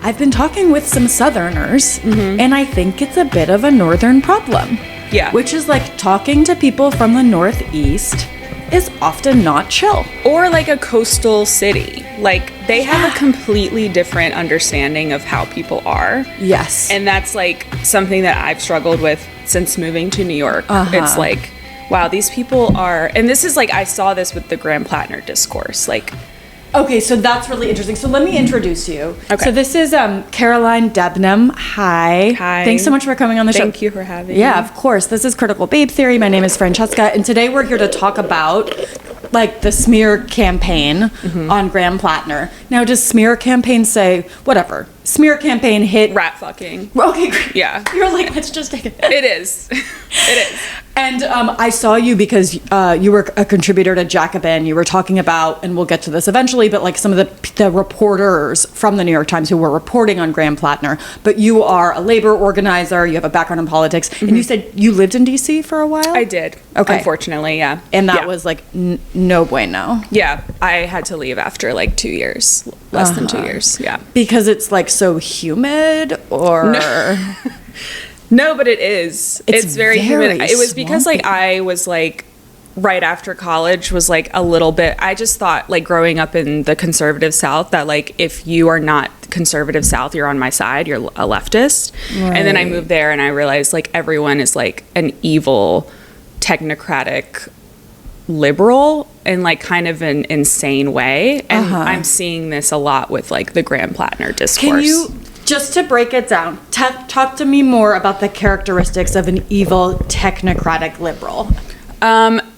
I've been talking with some Southerners, and I think it's a bit of a Northern problem. Yeah. Which is like talking to people from the Northeast is often not chill. Or like a coastal city. Like they have a completely different understanding of how people are. Yes. And that's like something that I've struggled with since moving to New York. It's like, wow, these people are, and this is like, I saw this with the Graham Platner discourse. Like, okay, so that's really interesting. So let me introduce you. Okay. So this is Caroline Debnam. Hi. Hi. Thanks so much for coming on the show. Thank you for having me. Yeah, of course. This is Critical Babe Theory. My name is Francesca, and today we're here to talk about like the smear campaign on Graham Platner. Now, does smear campaign say whatever? Smear campaign hit Rat fucking. Okay, great. Yeah. You're like, let's just take it. It is. It is. And I saw you because you were a contributor to Jacobin. You were talking about, and we'll get to this eventually, but like some of the reporters from the New York Times who were reporting on Graham Platner. But you are a labor organizer. You have a background in politics. And you said you lived in D.C. for a while? I did. Okay. Unfortunately, yeah. And that was like no bueno. Yeah. I had to leave after like 2 years. Less than 2 years. Yeah. Because it's like so humid or... No, but it is. It's very humid. It was because like swampy. I was like right after college was like a little bit, I just thought like growing up in the conservative South that like if you are not conservative South, you're on my side, you're a leftist. Right. And then I moved there and I realized like everyone is like an evil technocratic liberal in like kind of an insane way. And I'm seeing this a lot with like the Graham Platner discourse. Can you, just to break it down, talk to me more about the characteristics of an evil technocratic liberal?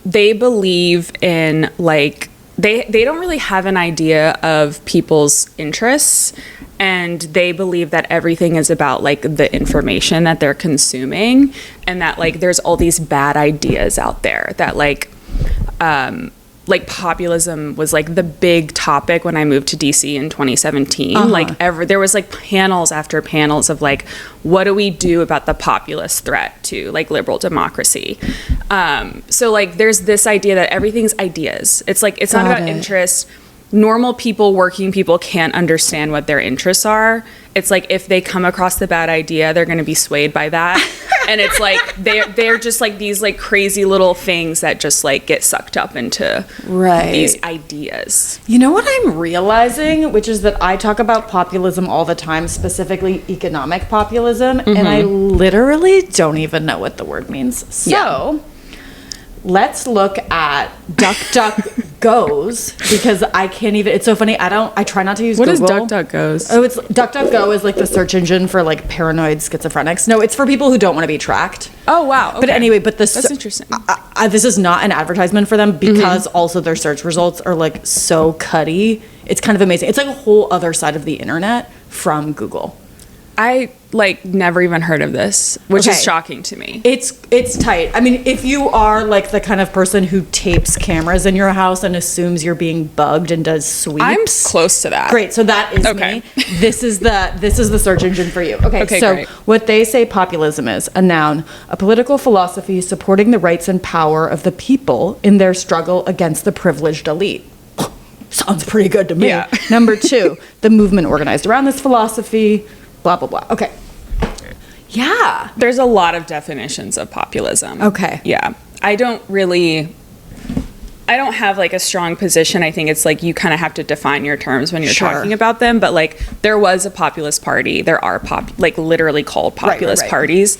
They believe in like they don't really have an idea of people's interests, and they believe that everything is about like the information that they're consuming, and that like there's all these bad ideas out there that like populism was like the big topic when I moved to DC in 2017. Like there was like panels after panels of like, what do we do about the populist threat to like liberal democracy? So like there's this idea that everything's ideas. It's like, it's not about interest. Normal people, working people can't understand what their interests are. It's like if they come across the bad idea, they're going to be swayed by that. And it's like they're just like these like crazy little things that just like get sucked up into these ideas. You know what I'm realizing, which is that I talk about populism all the time, specifically economic populism, and I literally don't even know what the word means. So let's look at DuckDuckGoes, because I can't even, it's so funny, I try not to use Google. What is DuckDuckGoes? Oh, it's DuckDuckGo is like the search engine for like paranoid schizophrenics. No, it's for people who don't want to be tracked. Oh, wow. Okay. But anyway, that's interesting. This is not an advertisement for them, because also their search results are like so cutty. It's kind of amazing. It's like a whole other side of the internet from Google. I like never even heard of this, which is shocking to me. It's tight. I mean, if you are like the kind of person who tapes cameras in your house and assumes you're being bugged and does sweeps, I'm close to that. Great. So that is me. This is the search engine for you. Okay. So great. What they say populism is a noun, a political philosophy supporting the rights and power of the people in their struggle against the privileged elite. Sounds pretty good to me. Yeah. Number 2, the movement organized around this philosophy. Blah, blah, blah. Okay. Yeah. There's a lot of definitions of populism. Okay. Yeah. I don't have like a strong position. I think it's like you kind of have to define your terms when you're talking about them. But like there was a populist party. There are literally called populist parties.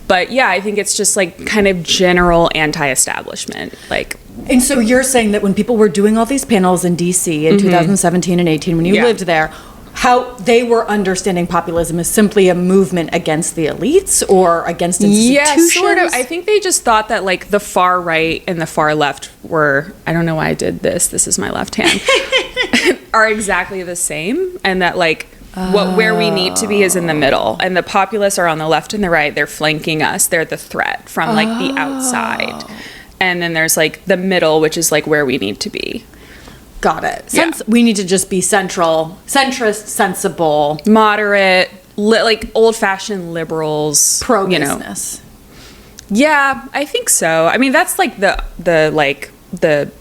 But yeah, I think it's just like kind of general anti-establishment. Like. And so you're saying that when people were doing all these panels in DC in 2017 and 18, when you lived there, how they were understanding populism as simply a movement against the elites or against institutions? Yeah, sort of. I think they just thought that like the far right and the far left were, I don't know why I did this. This is my left hand. are exactly the same, and that like where we need to be is in the middle, and the populists are on the left and the right. They're flanking us. They're the threat from like the outside, and then there's like the middle, which is like where we need to be. Got it. We need to just be centrist, sensible, moderate, like old-fashioned liberals, pro-business. Yeah, I think so. I mean, that's like the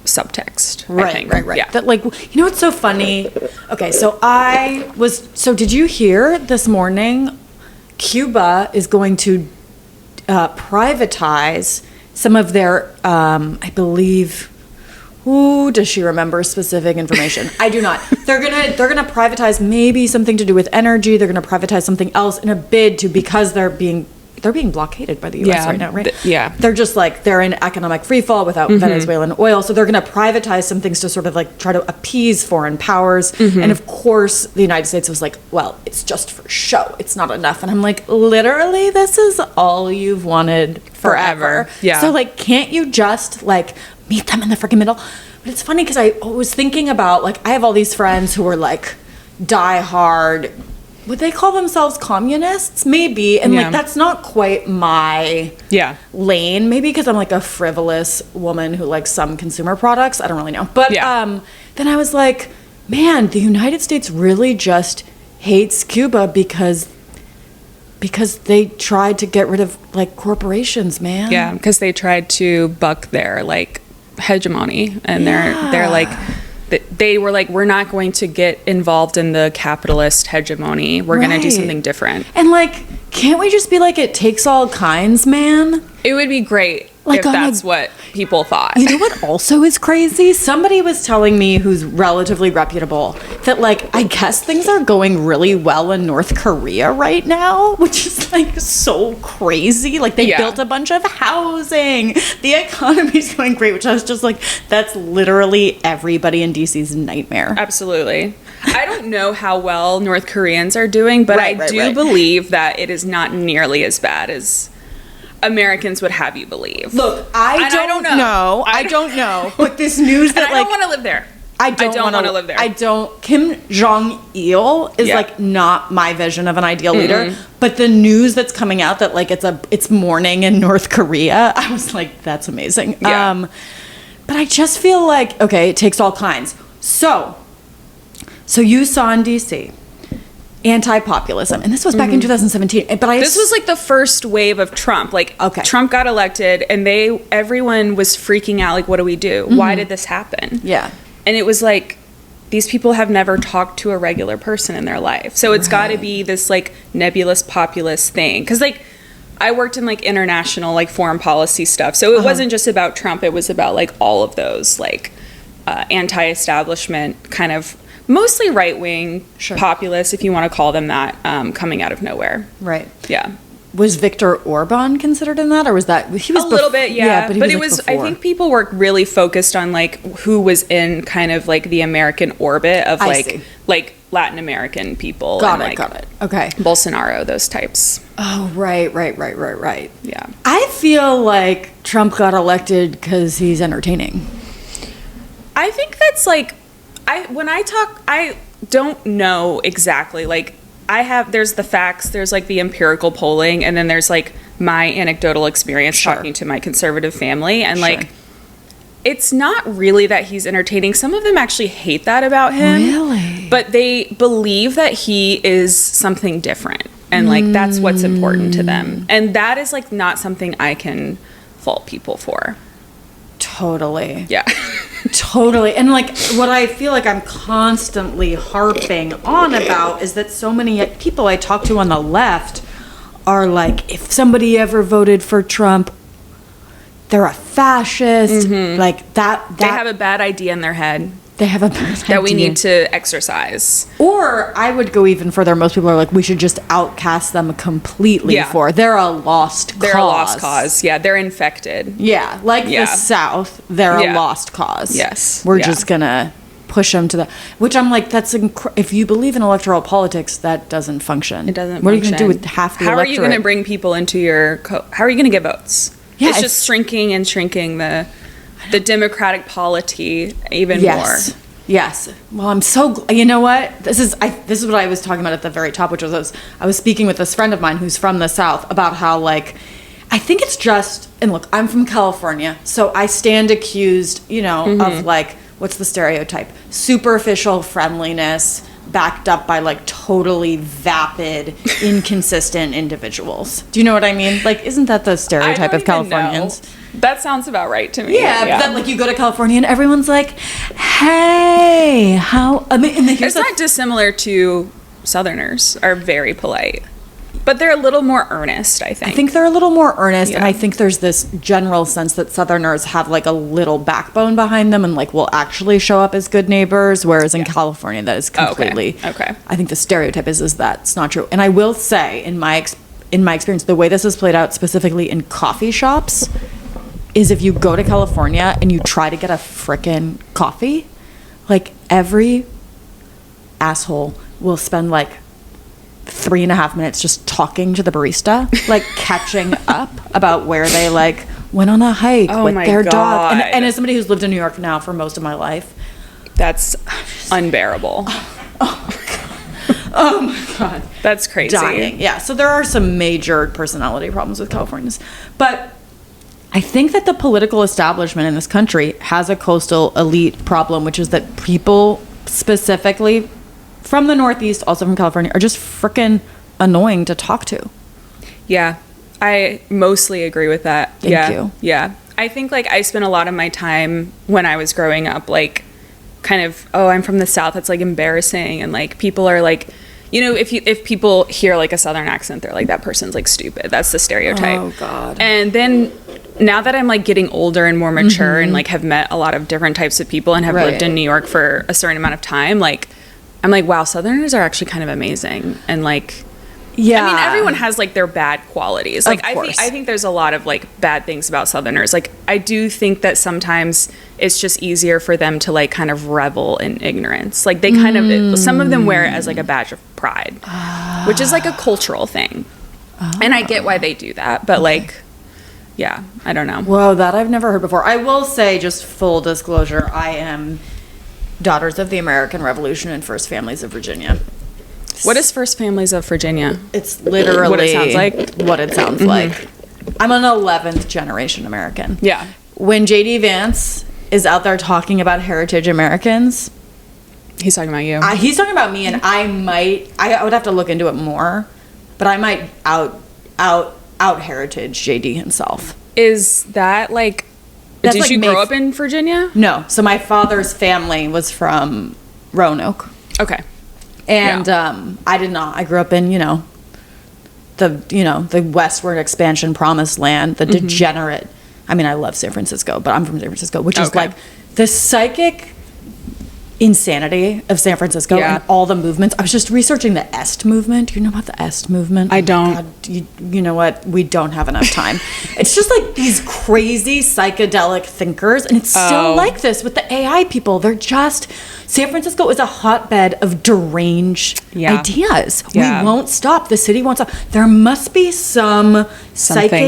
subtext. Right. Yeah. That, like, you know what's so funny? Okay, so did you hear this morning Cuba is going to privatize some of their, I believe, who does she remember specific information? I do not. They're gonna privatize maybe something to do with energy. They're gonna privatize something else in a bid to, because they're being blockaded by the U.S. right now, right? They're just like, they're in economic freefall without Venezuelan oil. So they're going to privatize some things to sort of like try to appease foreign powers. And of course, the United States was like, well, it's just for show. It's not enough. And I'm like, literally, this is all you've wanted forever. Yeah. So like, can't you just like meet them in the freaking middle? But it's funny because I was thinking about, like, I have all these friends who are like diehard, would they call themselves communists? Maybe. And like, that's not quite my lane. Maybe because I'm like a frivolous woman who likes some consumer products. I don't really know. But then I was like, man, the United States really just hates Cuba because they tried to get rid of like corporations, man. Yeah, because they tried to buck their like hegemony, and they're like, they were like, we're not going to get involved in the capitalist hegemony. We're going to do something different. And like, can't we just be like, it takes all kinds, man? It would be great if that's what people thought. You know what also is crazy? Somebody was telling me, who's relatively reputable, that like, I guess things are going really well in North Korea right now, which is like so crazy. Like, they built a bunch of housing. The economy's going great, which I was just like, that's literally everybody in DC's nightmare. Absolutely. I don't know how well North Koreans are doing, but I do believe that it is not nearly as bad as Americans would have you believe. Look, I don't know. I don't know. But this news that, I don't want to live there. I don't want to live there. Kim Jong-il is like not my vision of an ideal leader. But the news that's coming out that like it's morning in North Korea, I was like, that's amazing. Yeah. But I just feel like, okay, it takes all kinds. So you saw in DC anti-populism, and this was back in 2017. But this was like the first wave of Trump. Like, Trump got elected, and everyone was freaking out. Like, what do we do? Why did this happen? Yeah, and it was like, these people have never talked to a regular person in their life, so it's got to be this like nebulous populist thing. Because like, I worked in like international like foreign policy stuff, so it wasn't just about Trump. It was about like all of those like anti-establishment kind of, mostly right-wing populists, if you want to call them that, coming out of nowhere. Right. Yeah. Was Viktor Orban considered in that, or was that he was a little bit? Yeah, but it was. I think people were really focused on like who was in kind of like the American orbit of like Latin American people. Got it. Okay. Bolsonaro, those types. Oh, right. Yeah. I feel like Trump got elected because he's entertaining. I think that's like, when I talk, I don't know exactly. Like, there's the facts, there's like the empirical polling, and then there's like my anecdotal experience talking to my conservative family. And like, it's not really that he's entertaining. Some of them actually hate that about him. Really? But they believe that he is something different. And like, that's what's important to them. And that is like not something I can fault people for. Totally. Yeah. Totally. And like, what I feel like I'm constantly harping on about is that so many people I talk to on the left are like, if somebody ever voted for Trump, they're a fascist. Like that. They have a bad idea in their head. They have a bad idea that we need to exercise. Or I would go even further. Most people are like, we should just outcast them completely. They're a lost cause. They're a lost cause. Yeah, they're infected. Yeah, like the South, they're a lost cause. Yes. We're just going to push them to the... Which I'm like, if you believe in electoral politics, that doesn't function. It doesn't What function. are you going to do with half the electorate? How are you going to bring people into your... how are you going to get votes? Yeah, it's just shrinking the democratic polity even more. Yes. Well, I'm so. You know what? This is what I was talking about at the very top, which was I was speaking with this friend of mine who's from the South about how like, I think it's just. And look, I'm from California, so I stand accused, of like, what's the stereotype? Superficial friendliness, backed up by like totally vapid, inconsistent individuals. Do you know what I mean? Like, isn't that the stereotype of Californians? That sounds about right to me. Yeah, but then like you go to California and everyone's like, "Hey, how?" I mean, and it's not dissimilar to Southerners are very polite, but they're a little more earnest. I think they're a little more earnest, and I think there's this general sense that Southerners have like a little backbone behind them and like will actually show up as good neighbors, whereas in California that is completely. Okay. I think the stereotype is that it's not true, and I will say in my experience, the way this has played out specifically in coffee shops is if you go to California and you try to get a frickin' coffee, like every asshole will spend like 3.5 minutes just talking to the barista, like catching up about where they like went on a hike with their dog. And as somebody who's lived in New York now for most of my life, that's unbearable. Oh my God. That's crazy. Dying. Yeah. So there are some major personality problems with Californians. But I think that the political establishment in this country has a coastal elite problem, which is that people specifically from the Northeast, also from California, are just freaking annoying to talk to. Yeah. I mostly agree with that. Thank you. Yeah. I think like I spent a lot of my time when I was growing up, like kind of, I'm from the South. That's like embarrassing. And like people are like, you know, if people hear like a Southern accent, they're like, that person's like stupid. That's the stereotype. Oh God. And then now that I'm like getting older and more mature and like have met a lot of different types of people and have lived in New York for a certain amount of time, like I'm like, wow, Southerners are actually kind of amazing. And like, yeah, I mean, everyone has like their bad qualities. Like I think there's a lot of like bad things about Southerners. Like I do think that sometimes it's just easier for them to like kind of revel in ignorance. Like they kind of, some of them wear it as like a badge of pride, which is like a cultural thing. And I get why they do that, but like, yeah, I don't know. Whoa, that I've never heard before. I will say, just full disclosure, I am Daughters of the American Revolution and First Families of Virginia. What is First Families of Virginia? It's literally what it sounds like. What it sounds like. I'm an 11th generation American. Yeah. When J.D. Vance is out there talking about heritage Americans, he's talking about you. He's talking about me, and I would have to look into it more, but I might out heritage J.D. himself. Is that like? Did like you grow up in Virginia? No. So my father's family was from Roanoke. Okay. And I did not. I grew up in, the westward expansion promised land, the degenerate. I mean, I love San Francisco, but I'm from San Francisco, which is like the psychic insanity of San Francisco and all the movements. I was just researching the Est movement. Do you know about the Est movement? I don't. God, you know what? We don't have enough time. It's just like these crazy psychedelic thinkers, and it's still like this with the AI people. They're just... San Francisco is a hotbed of deranged ideas. Yeah. We won't stop. The city won't stop. There must be something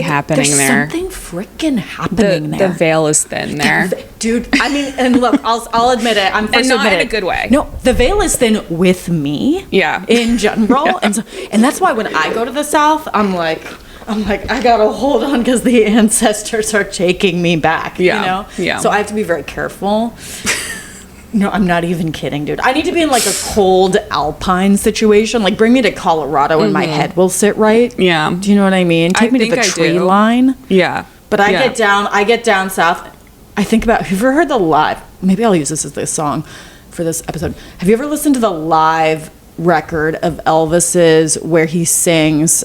happening there. There's something freaking happening there. The veil is thin there. Dude, I mean, and look, I'll admit it. I'm first and not to admit in a good way. No, the veil is thin with me. Yeah. In general. And that's why when I go to the South, I'm like, I gotta hold on because the ancestors are taking me back. Yeah. You know? Yeah. So I have to be very careful. No, I'm not even kidding, dude. I need to be in like a cold alpine situation. Like bring me to Colorado and my head will sit right. Yeah. Do you know what I mean? Take me to the tree line. Yeah. But I get down south. I think about, have you ever heard the live, maybe I'll use this as the song for this episode. Have you ever listened to the live record of Elvis's where he sings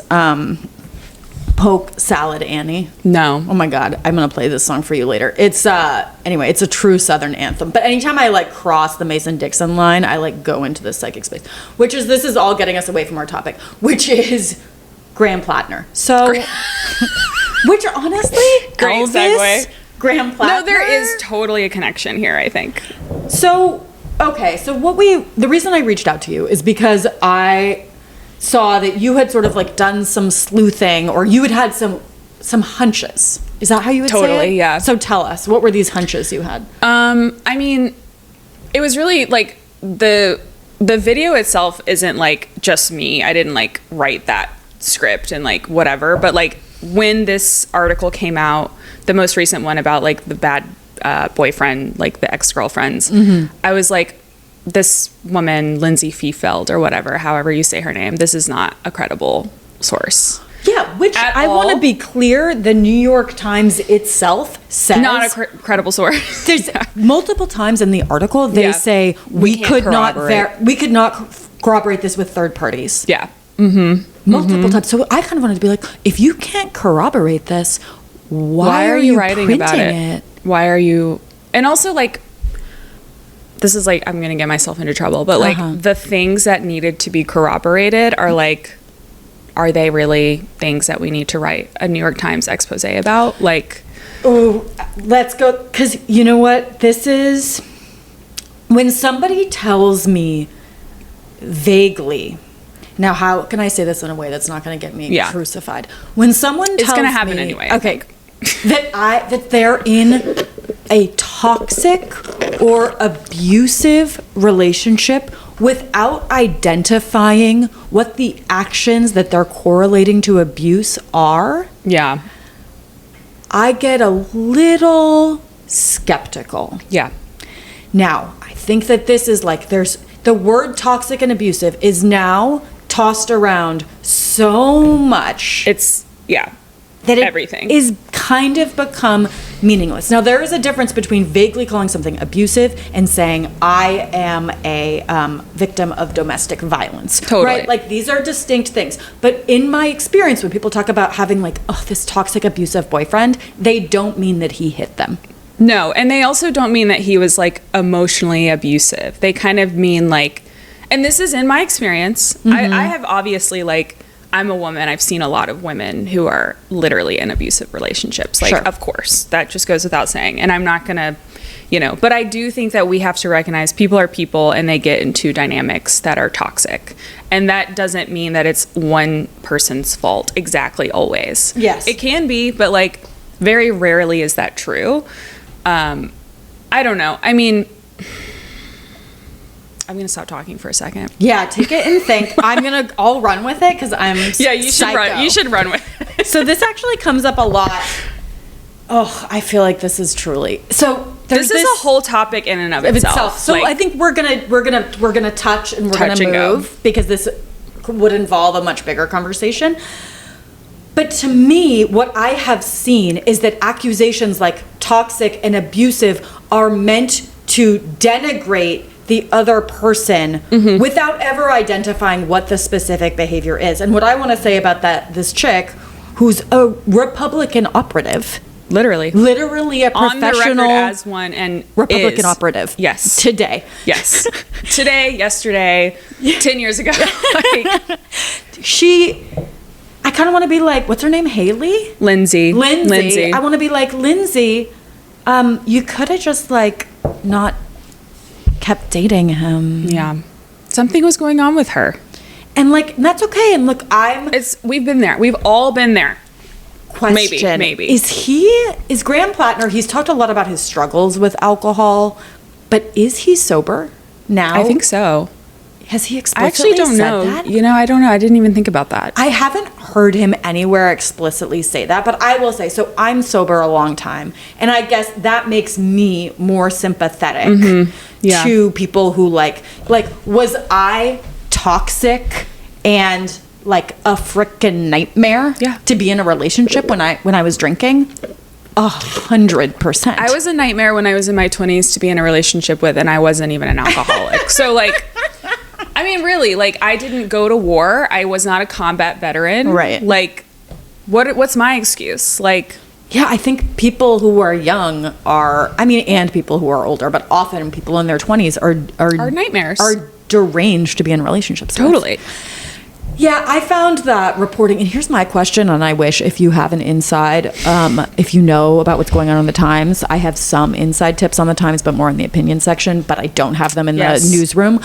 Poke Salad Annie? No. Oh my God, I'm gonna play this song for you later. It's anyway, it's a true Southern anthem. But anytime I like cross the Mason-Dixon line, I like go into this psychic space. This is all getting us away from our topic, which is Graham Platner. So, which honestly, great segue. Graham Platner. No, there is totally a connection here, I think. So, okay, so the reason I reached out to you is because I saw that you had sort of like done some sleuthing, or you had some hunches. Is that how you would say it? Totally, yeah. So tell us, what were these hunches you had? I mean, it was really like the video itself isn't like just me. I didn't like write that script and like whatever, but like when this article came out, the most recent one about like the bad boyfriend, like the ex-girlfriends, I was like, this woman, Lindsay Fiefeld or whatever, however you say her name, this is not a credible source. Yeah, which I want to be clear, the New York Times itself says... Not a credible source. There's multiple times in the article, they say, we could not corroborate this with third parties. Yeah. Multiple times. So I kind of wanted to be like, if you can't corroborate this, why are you writing about it? Why are you... And also, like, this is like, I'm going to get myself into trouble, but like the things that needed to be corroborated are like... Are they really things that we need to write a New York Times expose about? Like, oh, let's go. Because you know what? This is when somebody tells me vaguely. Now, how can I say this in a way that's not going to get me crucified? When someone tells me, it's going to happen anyway. Okay, that they're in a toxic or abusive relationship without identifying what the actions that they're correlating to abuse are, I get a little skeptical. Yeah. Now, I think that this is like, there's the word toxic and abusive is now tossed around so much. It's, that everything is kind of become meaningless. Now, there is a difference between vaguely calling something abusive and saying, I am a victim of domestic violence. Totally. Right? Like, these are distinct things. But in my experience, when people talk about having, like, this toxic, abusive boyfriend, they don't mean that he hit them. No, and they also don't mean that he was, like, emotionally abusive. They kind of mean, like, and this is in my experience. I have obviously, like, I'm a woman. I've seen a lot of women who are literally in abusive relationships. Like, of course, that just goes without saying. And I'm not going to, but I do think that we have to recognize people are people and they get into dynamics that are toxic. And that doesn't mean that it's one person's fault exactly always. Yes. It can be, but like very rarely is that true. I don't know. I mean... I'm going to stop talking for a second. Yeah, take it and think. I'll run with it because I'm you should run with it. So this actually comes up a lot. Oh, I feel like this is truly. So this is a whole topic in and of itself. So I think we're going to touch and we're going to move because this would involve a much bigger conversation. But to me, what I have seen is that accusations like toxic and abusive are meant to denigrate the other person without ever identifying what the specific behavior is. And what I want to say about this chick who's a Republican operative, literally a professional on the record as one, and Republican operative. Yes. Today. Yes. Today, yesterday, 10 years ago. Like, I kind of want to be like, what's her name? Haley? Lindsay. I want to be like, Lindsay, you could have just like not kept dating him. Yeah. Something was going on with her. And like, that's okay. And look, we've been there. We've all been there. Question. Maybe. Is Graham Platner, he's talked a lot about his struggles with alcohol, but is he sober now? I think so. Has he explicitly said that? I actually don't know. I don't know. I didn't even think about that. I haven't heard him anywhere explicitly say that, but I will say, so I'm sober a long time, and I guess that makes me more sympathetic to people who like, was I toxic and like a frickin' nightmare to be in a relationship when I was drinking? 100%. I was a nightmare when I was in my 20s to be in a relationship with, and I wasn't even an alcoholic. So like, I mean, really, like, I didn't go to war. I was not a combat veteran. Right. Like, what's my excuse? Like, yeah, I think people who are young and people who are older, but often people in their 20s are nightmares. Are deranged to be in relationships. Totally. Yeah, I found that reporting, and here's my question, and I wish if you have an inside, if you know about what's going on in the Times, I have some inside tips on the Times, but more in the opinion section, but I don't have them in the newsroom.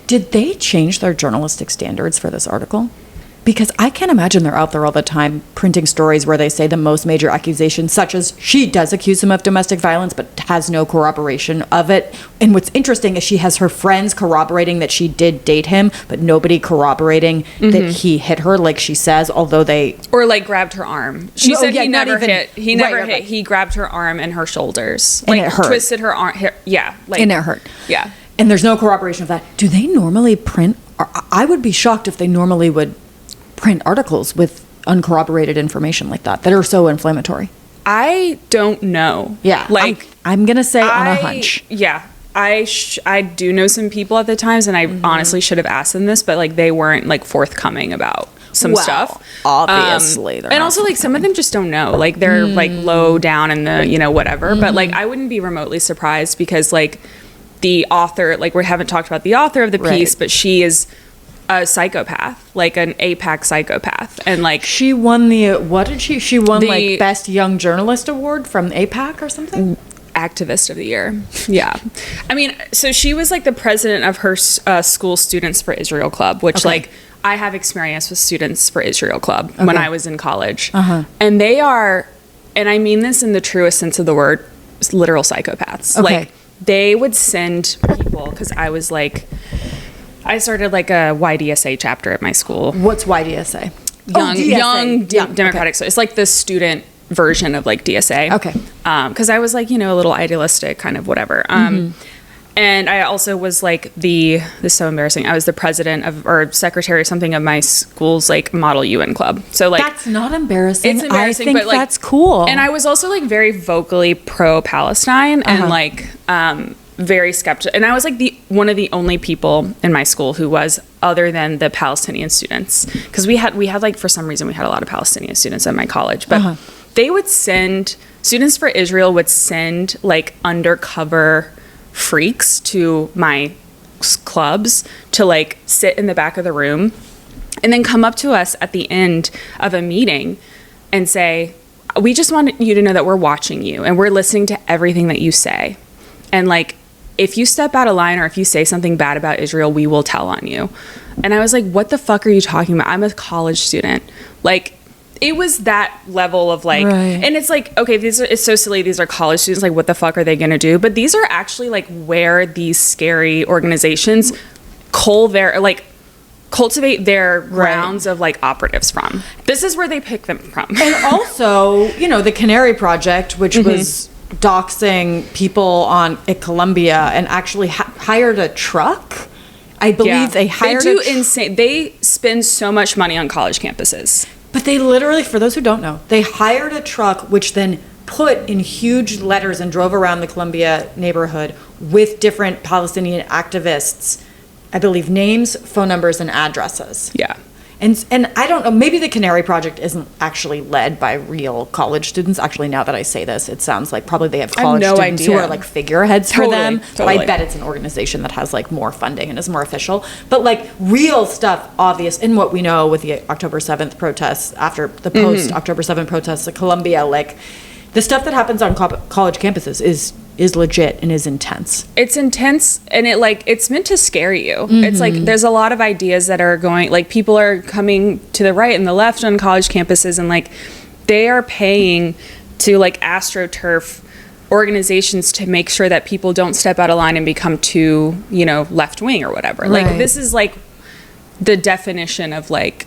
Did they change their journalistic standards for this article? Because I can't imagine they're out there all the time printing stories where they say the most major accusations, such as she does accuse him of domestic violence, but has no corroboration of it. And what's interesting is she has her friends corroborating that she did date him, but nobody corroborating that he hit her, like she says, although or like grabbed her arm. She said he never hit. He never hit. He grabbed her arm and her shoulders. Like, and it hurt. Twisted her arm. And it hurt. Yeah. And there's no corroboration of that. Do they normally print? I would be shocked if they normally would print articles with uncorroborated information like that are so inflammatory. I don't know. Yeah. Like, I'm going to say on a hunch. Yeah. I do know some people at the times, and I honestly should have asked them this, but like they weren't like forthcoming about some stuff. Obviously. And also like some of them just don't know. Like they're like low down in the, whatever. But like I wouldn't be remotely surprised because like the author, like we haven't talked about the author of the piece, but she is a psychopath, like an AIPAC psychopath. And like she won what did she won like Best Young Journalist Award from AIPAC or something? Activist of the Year. Yeah. I mean, so she was like the president of her school Students for Israel Club, which like I have experience with Students for Israel Club when I was in college. And they are, and I mean this in the truest sense of the word, literal psychopaths. Like they would send people, because I was like, I started like a YDSA chapter at my school. What's YDSA? Young Democratic. So it's like the student version of like DSA. Okay. Because I was like, a little idealistic, kind of whatever. And I also was like this is so embarrassing. I was the president or secretary or something of my school's like model UN club. So like that's not embarrassing. It's embarrassing, I think but like that's cool. And I was also like very vocally pro-Palestine and like very skeptical. And I was like one of the only people in my school who was, other than the Palestinian students, because we had like for some reason we had a lot of Palestinian students at my college, but they would send Students for Israel would send like undercover freaks to my clubs to like sit in the back of the room and then come up to us at the end of a meeting and say, we just want you to know that we're watching you and we're listening to everything that you say. And like, if you step out of line or if you say something bad about Israel, we will tell on you. And I was like, what the fuck are you talking about? I'm a college student. Like, it was that level of like, and it's like, okay, it's so silly. These are college students. Like, what the fuck are they going to do? But these are actually like where these scary organizations cultivate their grounds of like operatives from. This is where they pick them from. And also, the Canary Project, which was doxing people at Columbia and actually hired a truck. I believe they hired insane. They spend so much money on college campuses. But they literally, for those who don't know, they hired a truck which then put in huge letters and drove around the Columbia neighborhood with different Palestinian activists, I believe, names, phone numbers, and addresses. Yeah. And I don't know, maybe the Canary Project isn't actually led by real college students. Actually, now that I say this, it sounds like probably they have college students who are like figureheads for them. But I bet it's an organization that has like more funding and is more official. But like real stuff, obvious, in what we know with the October 7th protests, after the post-October 7th protests at Columbia, like the stuff that happens on college campuses is legit and is intense. It's intense, and it's meant to scare you. It's like there's a lot of ideas that are going, like people are coming to the right and the left on college campuses, and like they are paying to like AstroTurf organizations to make sure that people don't step out of line and become too, left wing or whatever. Like this is like the definition of like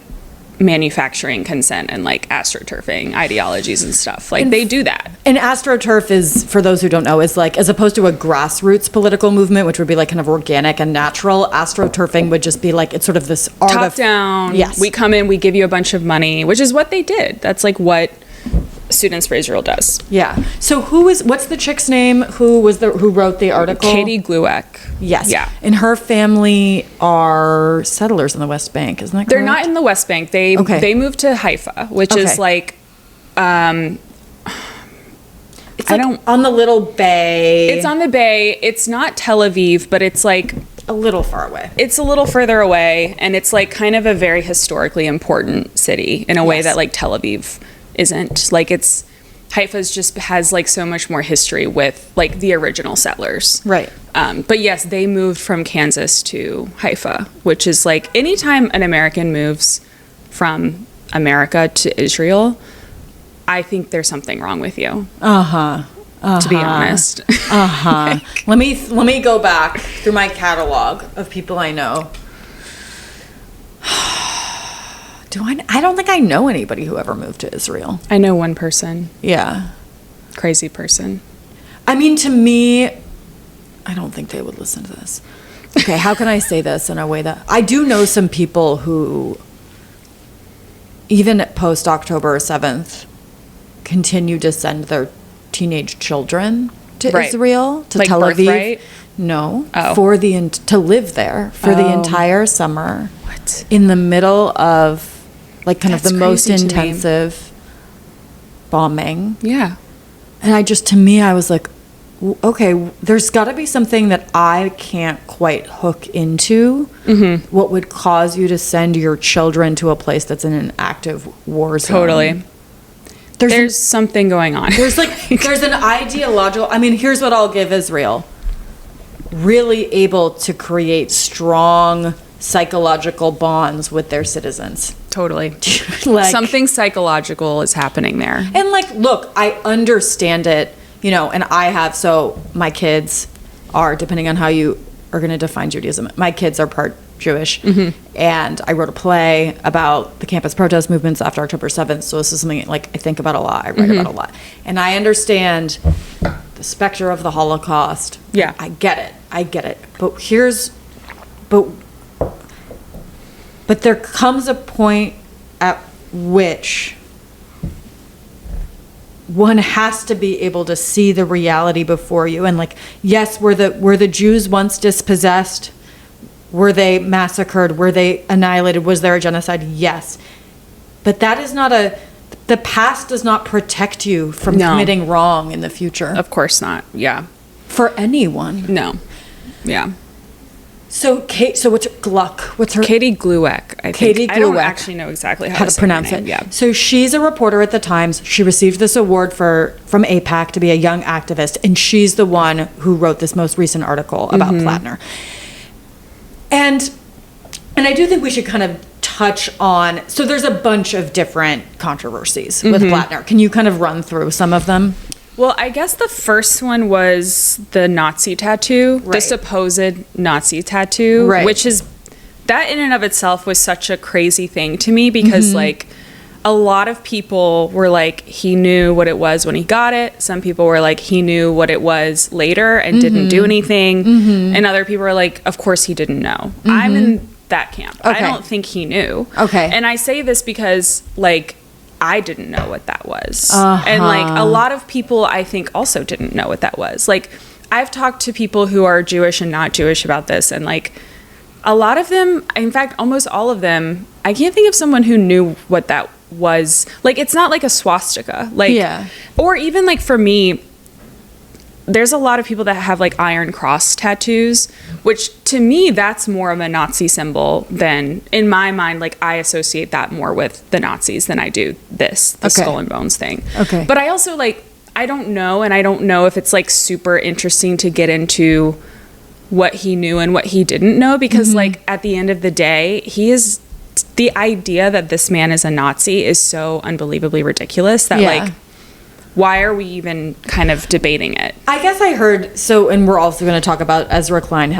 manufacturing consent and like astroturfing ideologies and stuff. Like they do that. And AstroTurf is, for those who don't know, is like, as opposed to a grassroots political movement, which would be like kind of organic and natural, astroturfing would just be like, it's sort of this art top down. Yes. We come in, we give you a bunch of money, which is what they did. That's like what Students for Israel does. Yeah. So what's the chick's name who wrote the article? Katie Glueck. Yes. Yeah. And her family are settlers in the West Bank, isn't that correct? They're not in the West Bank. They moved to Haifa, which is like it's like on the little bay. It's on the bay. It's not Tel Aviv, but it's like a little far away. It's a little further away, and it's like kind of a very historically important city in a way that like Tel Aviv isn't. Like Haifa's just has like so much more history with like the original settlers. Right. But yes, they moved from Kansas to Haifa, which is like anytime an American moves from America to Israel, I think there's something wrong with you. To be honest. Let me go back through my catalog of people I know. I don't think I know anybody who ever moved to Israel. I know one person. Yeah. Crazy person. I mean, to me, I don't think they would listen to this. okay, how can I say this in a way that I do know some people who, even post October 7th, continue to send their teenage children to Israel, to Tel Aviv. Birthright? No, Oh. to live there for the entire summer. What? In the middle of like kind of That's the most crazy to me. intensive bombing. Yeah. And to me, I was like, okay, there's got to be something that I can't quite hook into. Mm-hmm. What would cause you to send your children to a place that's in an active war zone? Totally. There's something going on. There's an ideological, here's what I'll give Israel. Really able to create strong psychological bonds with their citizens. Totally. Like, something psychological is happening there. and look, I understand it, and so my kids are, depending on how you are going to define Judaism, my kids are part Jewish. Mm-hmm. And I wrote a play about the campus protest movements after October 7th. So this is something I think about a lot. I write about a lot. And I understand the specter of the Holocaust. Yeah. I get it. But there comes a point at which one has to be able to see the reality before you. And yes, were the Jews once dispossessed? Were they massacred? Were they annihilated? Was there a genocide? Yes. But that is not the past does not protect you from committing wrong in the future. Of course not. Yeah. For anyone. No. Yeah. So what's Gluck? What's her? Katie Glueck, I think. Katie I don't Glueck. actually know exactly How to say her pronounce name. it. Yeah. So she's a reporter at the Times. She received this award from AIPAC to be a young activist, and she's the one who wrote this most recent article about Platner. And I do think we should kind of touch on, so there's a bunch of different controversies with Platner. Can you kind of run through some of them? Well, I guess the first one was the Nazi tattoo, the Right. supposed Nazi tattoo, Right. which is, that in and of itself was such a crazy thing to me because a lot of people were like, he knew what it was when he got it. Some people were like, he knew what it was later and didn't do anything. And other people were like, of course he didn't know. I'm in that camp. I Okay. don't think he knew. Okay. And I say this because I didn't know what that was. And a lot of people I think also didn't know what that was. I've talked to people who are Jewish and not Jewish about this, and a lot of them, in fact almost all of them, I can't think of someone who knew what that was. It's not like a swastika. Yeah. Or even for me, there's a lot of people that have Iron Cross tattoos, which to me that's more of a Nazi symbol than, in my mind, I associate that more with the Nazis than I do the skull and bones thing. Okay. But I also I don't know, and I don't know if it's super interesting to get into what he knew and what he didn't know, because at the end of the day, the idea that this man is a Nazi is so unbelievably ridiculous that why are we even kind of debating it? I guess I heard, and we're also going to talk about, Ezra Klein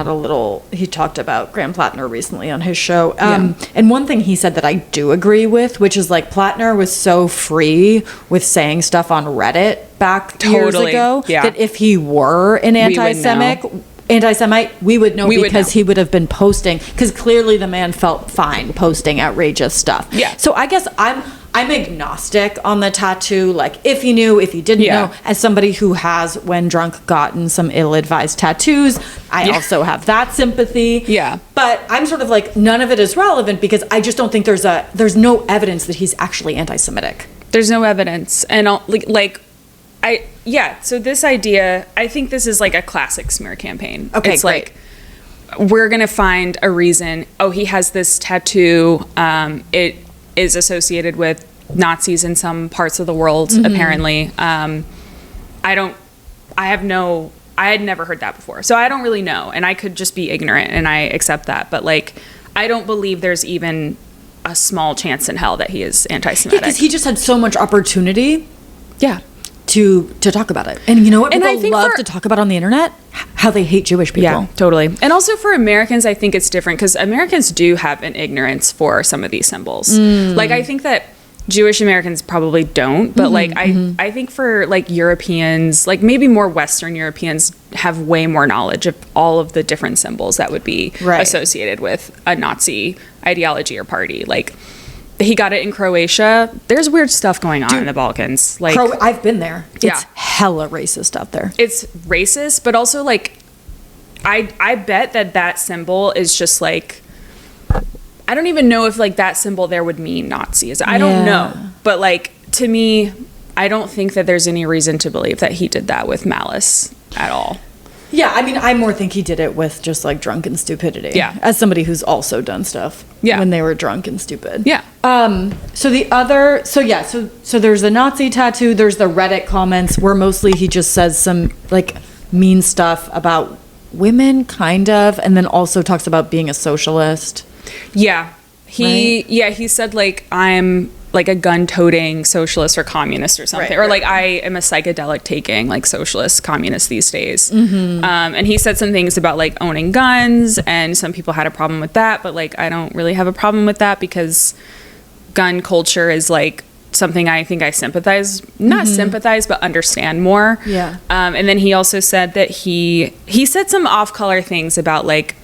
he talked about Graham Platner recently on his show. And one thing he said that I do agree with, which is Platner was so free with saying stuff on Reddit back years ago, that if he were an anti-Semite, we would know because he would have been posting, because clearly the man felt fine posting outrageous stuff. Yeah. So I guess I'm agnostic on the tattoo, if he knew, if he didn't know. As somebody who has, when drunk, gotten some ill-advised tattoos, I also have that sympathy. Yeah. But I'm sort of none of it is relevant because I just don't think there's no evidence that he's actually anti-Semitic. There's no evidence. And so this idea, I think this is a classic smear campaign. Okay, it's great. We're going to find a reason. Oh, he has this tattoo. It is associated with Nazis in some parts of the world, apparently. I had never heard that before. So I don't really know. And I could just be ignorant, and I accept that. But I don't believe there's even a small chance in hell that he is anti-Semitic. Because he just had so much opportunity. Yeah. To talk about it. And you know what And I people think love to talk about on the internet? How they hate Jewish people. Yeah, totally. And also for Americans, I think it's different because Americans do have an ignorance for some of these symbols. I think that Jewish Americans probably don't, but like I think for like Europeans, like maybe more Western Europeans have way more knowledge of all of the different symbols that would be associated with a Nazi ideology or party. Like he got it in Croatia. There's weird stuff going on in the Balkans. Like I've been there. It's hella racist out there. It's racist, but also like I bet that symbol is just like, I don't even know if like that symbol there would mean Nazis. I don't know. But like to me, I don't think that there's any reason to believe that he did that with malice at all. Yeah, I mean, I more think he did it with just like drunken stupidity. Yeah. As somebody who's also done stuff when they were drunk and stupid. Yeah. So there's the Nazi tattoo, there's the Reddit comments where mostly he just says some like mean stuff about women, kind of, and then also talks about being a socialist. Yeah. He said like, I'm like a gun-toting socialist or communist or something. Or like, I am a psychedelic taking like socialist communist these days. And he said some things about like owning guns, and some people had a problem with that, but like I don't really have a problem with that because gun culture is like something I think I not sympathize, but understand more. Yeah. And then he also said that he said some off-color things about like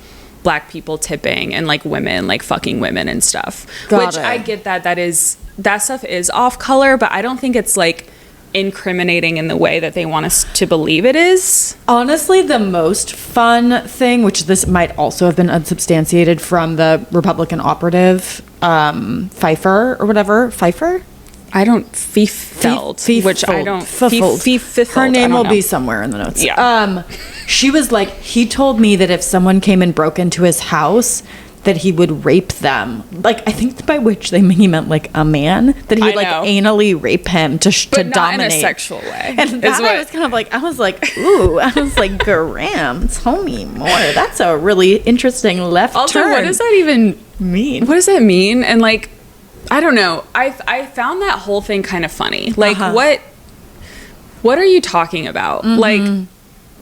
Black people tipping and like women like fucking women and stuff. I get that stuff is off color, but I don't think it's like incriminating in the way that they want us to believe it is. Honestly, the most fun thing, which this might also have been unsubstantiated from the Republican operative, Pfeiffer or whatever. Pfeiffer? I don't Her name will be somewhere in the notes. Yeah. She was like, he told me that if someone came and broke into his house, that he would rape them. Like, I think by which he meant like a man, that he would like anally rape him to dominate. Not in a sexual way. And that I was kind of like, I was like, Graham, tell me more. That's a really interesting left turn. What does that even mean? What does that mean? And like, I don't know. I found that whole thing kind of funny. Like, what are you talking about? Like,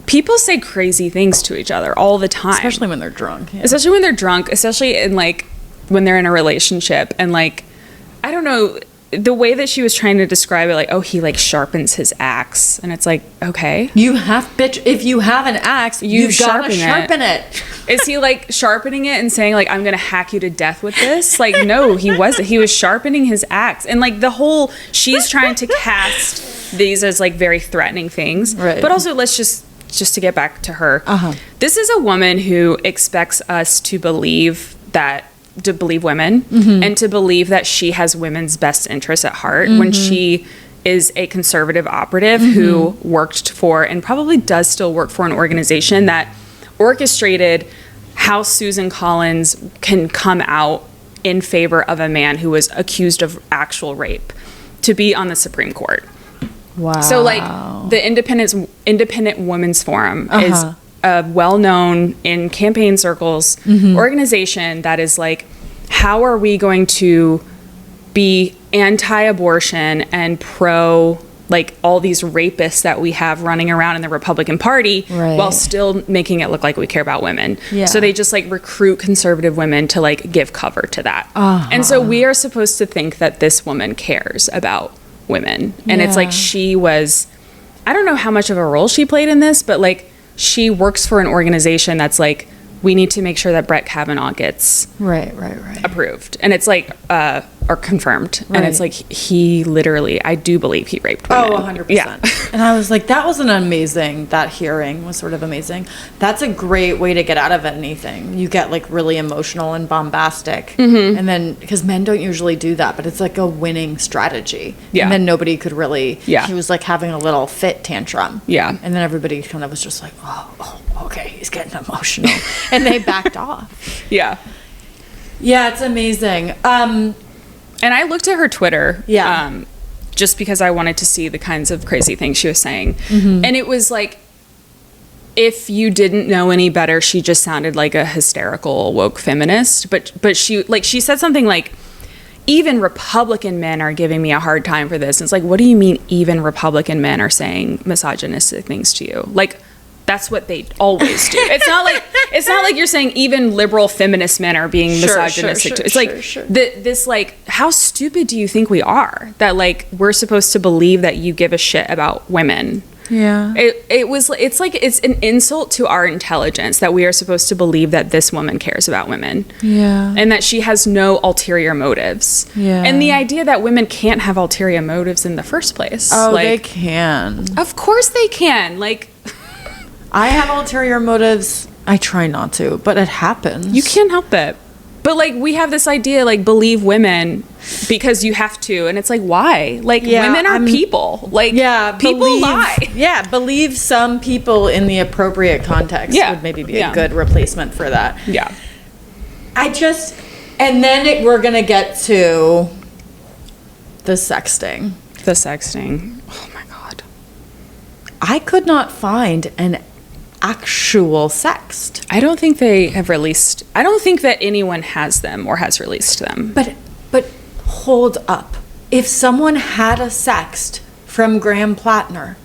people say crazy things to each other all the time. Especially when they're drunk. Yeah. Especially in like, when they're in a relationship. And like, I don't know, the way that she was trying to describe it, like, oh, he like sharpens his axe. And it's like, okay. If you have an axe, you've got to sharpen it. Is he like sharpening it and saying like, I'm going to hack you to death with this? Like, no, he wasn't. He was sharpening his axe. And like she's trying to cast these as like very threatening things. Right. But also let's just to get back to her. This is a woman who expects us to believe women and to believe that she has women's best interests at heart when she is a conservative operative who worked for and probably does still work for an organization that orchestrated how Susan Collins can come out in favor of a man who was accused of actual rape to be on the Supreme Court. Wow. So like the Independent Women's Forum is a well-known in campaign circles organization that is like, how are we going to be anti-abortion and pro like all these rapists that we have running around in the Republican Party while still making it look like we care about women. Yeah. So they just like recruit conservative women to like give cover to that. And so we are supposed to think that this woman cares about women. And it's like I don't know how much of a role she played in this, but like she works for an organization that's like, we need to make sure that Brett Kavanaugh gets approved. And it's like, or confirmed. And it's like, he literally, I do believe he raped women. 100%. Yeah. And I was like, that hearing was sort of amazing. That's a great way to get out of anything. You get like really emotional and bombastic. And then, because men don't usually do that, but it's like a winning strategy. Yeah. And then nobody could really, he was like having a little fit tantrum. Yeah. And then everybody kind of was just like, oh, okay, he's getting emotional. And they backed off. Yeah. Yeah, it's amazing. And I looked at her Twitter, just because I wanted to see the kinds of crazy things she was saying. And it was like, if you didn't know any better, she just sounded like a hysterical woke feminist. But she said something like, even Republican men are giving me a hard time for this. And it's like, what do you mean even Republican men are saying misogynistic things to you? Like, That's what they always do. It's not like you're saying even liberal feminist men are being misogynistic. This like, how stupid do you think we are that like we're supposed to believe that you give a shit about women? Yeah. It's an insult to our intelligence that we are supposed to believe that this woman cares about women. Yeah. And that she has no ulterior motives. Yeah. And the idea that women can't have ulterior motives in the first place. Oh, like, they can. Of course they can. Like, I have ulterior motives. I try not to, but it happens. you can't help it. But like, we have this idea, like, believe women because you have to. And it's like, why? Like, women are people. Like, people lie. Yeah, believe some people in the appropriate context would maybe be a good replacement for that. Yeah. And then we're going to get to the sexting. The sexting. Oh my God. I could not find an actual sext. I don't think they have released. I don't think that anyone has them or has released them. But hold up. If someone had a sext from Graham Platner,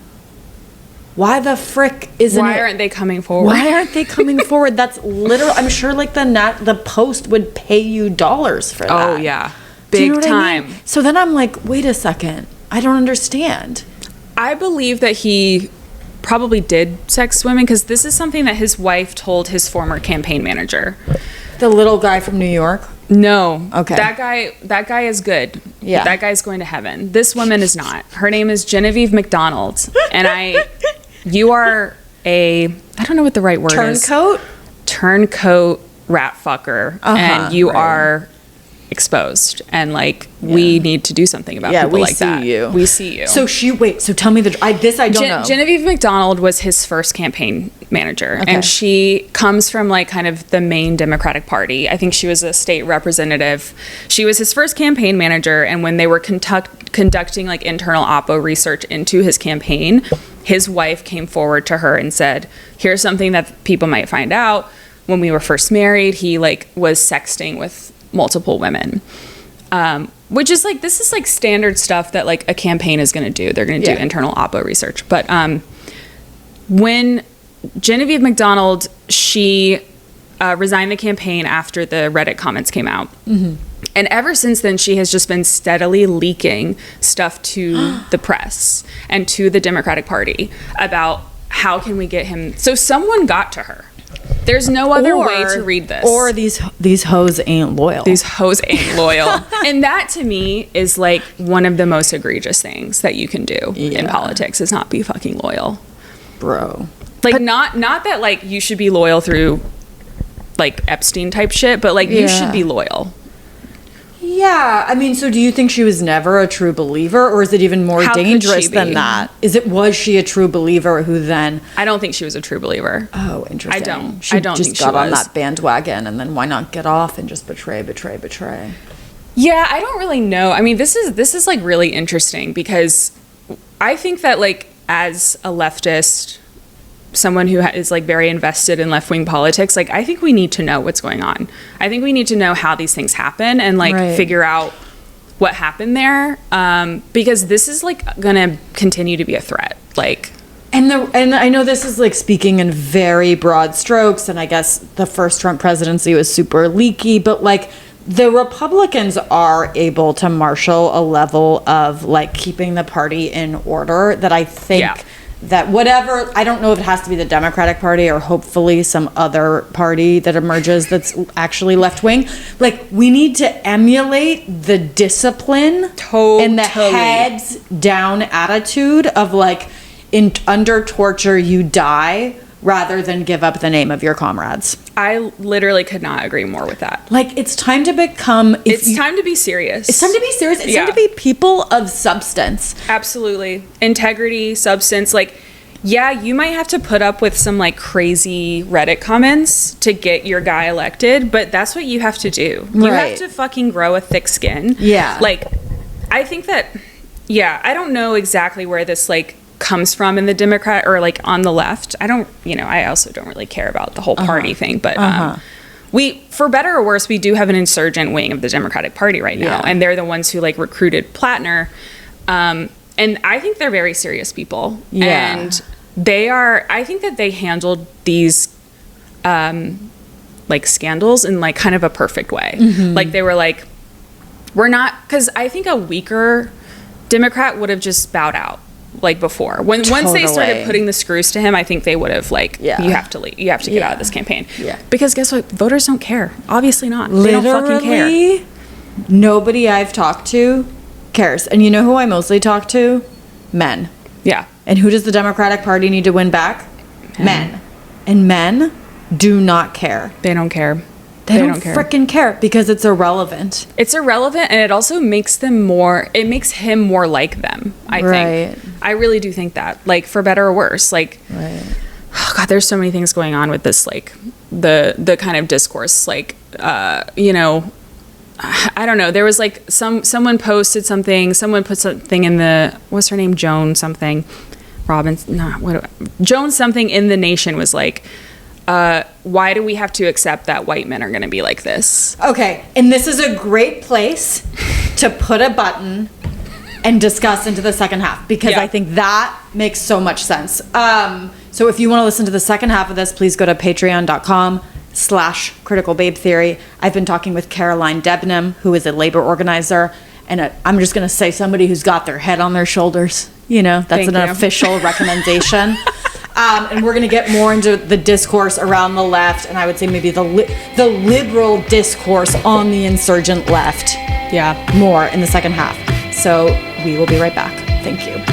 why the frick isn't Why aren't they coming forward? Why aren't they coming forward? That's literal. I'm sure like the Post would pay you dollars for that. Oh yeah. Do you know Big what time. I mean? So then I'm like, wait a second. I don't understand. I believe that he probably did sex women because this is something that his wife told his former campaign manager. The little guy from New York? No. Okay. That guy is good. Yeah. That guy's going to heaven. This woman is not. Her name is Genevieve McDonald. And you are I don't know what the right word is. Turncoat rat fucker. And you are exposed, and like we need to do something about people like that. We see you. So so tell me I don't know. Genevieve McDonald was his first campaign manager, and she comes from like kind of the main Democratic Party. I think she was a state representative. She was his first campaign manager, and when they were conducting like internal oppo research into his campaign, his wife came forward to her and said, "Here's something that people might find out. When we were first married, he like was sexting with multiple women," which is like, this is like standard stuff that like a campaign is going to do. They're going to do internal oppo research. But when Genevieve McDonald, she resigned the campaign after the Reddit comments came out. Mm-hmm. And ever since then, she has just been steadily leaking stuff to the press and to the Democratic Party about how can we get him. So someone got to her. There's no other way to read this. Or these hoes ain't loyal. These hoes ain't loyal. And that to me is like one of the most egregious things that you can do in politics is not be fucking loyal. Bro. Like not that like you should be loyal through like Epstein type shit, but like you should be loyal. Yeah, I mean, so do you think she was never a true believer, or is it even more dangerous than that? Was she a true believer who then... I don't think she was a true believer. Oh, interesting. I don't just think got she on was. that bandwagon, and then why not get off and just betray? Yeah, I don't really know. I mean, this is like really interesting because I think that like as a leftist, someone who is like very invested in left-wing politics, like I think we need to know what's going on. I think we need to know how these things happen and like figure out what happened there, because this is like gonna continue to be a threat. Like, and I know this is like speaking in very broad strokes, and I guess the first Trump presidency was super leaky, but like the Republicans are able to marshal a level of like keeping the party in order that I think that whatever, I don't know if it has to be the Democratic Party or hopefully some other party that emerges that's actually left-wing. Like, we need to emulate the discipline and the heads-down attitude of, like, under torture you die rather than give up the name of your comrades. I literally could not agree more with that. Like, it's time to become... It's time to be serious. It's time to be serious. It's time to be people of substance. Absolutely. Integrity, substance. Like, yeah, you might have to put up with some, like, crazy Reddit comments to get your guy elected, but that's what you have to do. You have to fucking grow a thick skin. Yeah. Like, I think that... Yeah, I don't know exactly where this, like, comes from in the Democrat or like on the left. I also don't really care about the whole party thing, but we, for better or worse, we do have an insurgent wing of the Democratic Party right now, and they're the ones who like recruited Platner, and I think they're very serious people, and I think that they handled these like scandals in like kind of a perfect way. Like they were like, we're not, because I think a weaker Democrat would have just bowed out like before. Once they started putting the screws to him, I think they would have like, you have to leave. You have to get out of this campaign. Because guess what? Voters don't care. Obviously not. They don't fucking care. Nobody I've talked to cares. And you know who I mostly talk to? Men. Yeah. And who does the Democratic Party need to win back? Men. And men do not care. They don't care. They don't freaking care because it's irrelevant. It's irrelevant, and it also makes him more like them, I think. I really do think that, like, for better or worse. Like, oh God, there's so many things going on with this, like, the kind of discourse, like, you know, I don't know. There was, like, someone posted something, someone put something in the, what's her name? Joan something. Joan something in The Nation was like, why do we have to accept that white men are going to be like this? Okay, and this is a great place to put a button and discuss into the second half, because I think that makes so much sense. So if you want to listen to the second half of this, please go to patreon.com/criticalbabetheory. I've been talking with Caroline Debnam, who is a labor organizer, and I'm just going to say somebody who's got their head on their shoulders. You know, that's an official recommendation. And we're going to get more into the discourse around the left, and I would say maybe the liberal discourse on the insurgent left. Yeah. More in the second half. So we will be right back. Thank you.